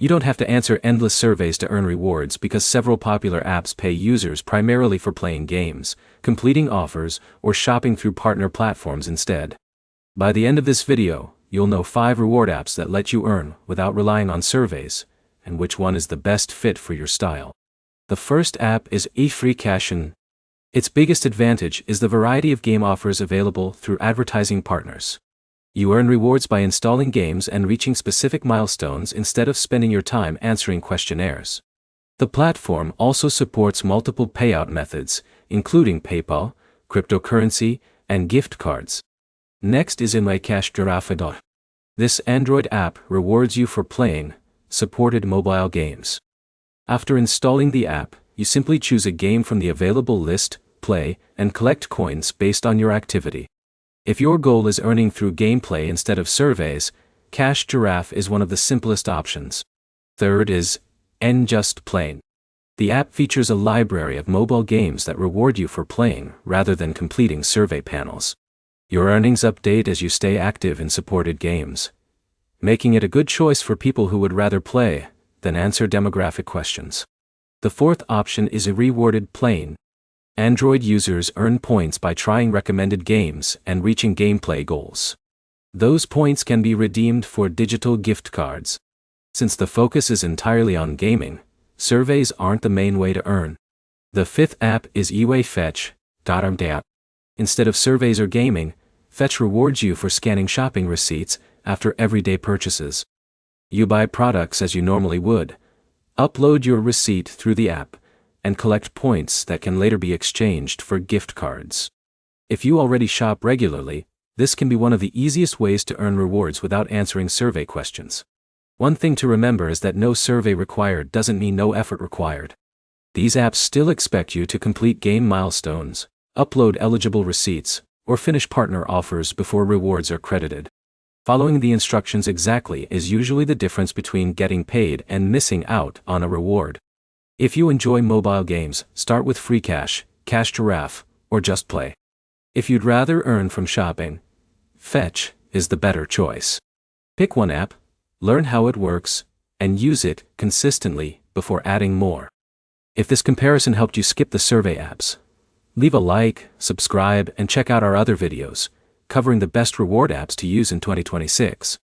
You don't have to answer endless surveys to earn rewards because several popular apps pay users primarily for playing games, completing offers, or shopping through partner platforms instead. By the end of this video, you'll know 5 reward apps that let you earn without relying on surveys, and which one is the best fit for your style. The first app is eFreeCash. Its biggest advantage is the variety of game offers available through advertising partners. You earn rewards by installing games and reaching specific milestones instead of spending your time answering questionnaires. The platform also supports multiple payout methods, including PayPal, cryptocurrency, and gift cards. Next is MyCashGiraffe. This Android app rewards you for playing supported mobile games. After installing the app, you simply choose a game from the available list, play, and collect coins based on your activity. If your goal is earning through gameplay instead of surveys, Cash Giraffe is one of the simplest options. Third is NJustPlay. The app features a library of mobile games that reward you for playing rather than completing survey panels. Your earnings update as you stay active in supported games, making it a good choice for people who would rather play than answer demographic questions. The fourth option is a rewarded playing. Android users earn points by trying recommended games and reaching gameplay goals. Those points can be redeemed for digital gift cards. Since the focus is entirely on gaming, surveys aren't the main way to earn. The fifth app is eFetch. Instead of surveys or gaming, Fetch rewards you for scanning shopping receipts after everyday purchases. You buy products as you normally would, upload your receipt through the app, and collect points that can later be exchanged for gift cards. If you already shop regularly, this can be one of the easiest ways to earn rewards without answering survey questions. One thing to remember is that no survey required doesn't mean no effort required. These apps still expect you to complete game milestones, upload eligible receipts, or finish partner offers before rewards are credited. Following the instructions exactly is usually the difference between getting paid and missing out on a reward. If you enjoy mobile games, start with FreeCash, Cash Giraffe, or JustPlay. If you'd rather earn from shopping, Fetch is the better choice. Pick one app, learn how it works, and use it consistently before adding more. If this comparison helped you skip the survey apps, leave a like, subscribe, and check out our other videos, covering the best reward apps to use in 2026.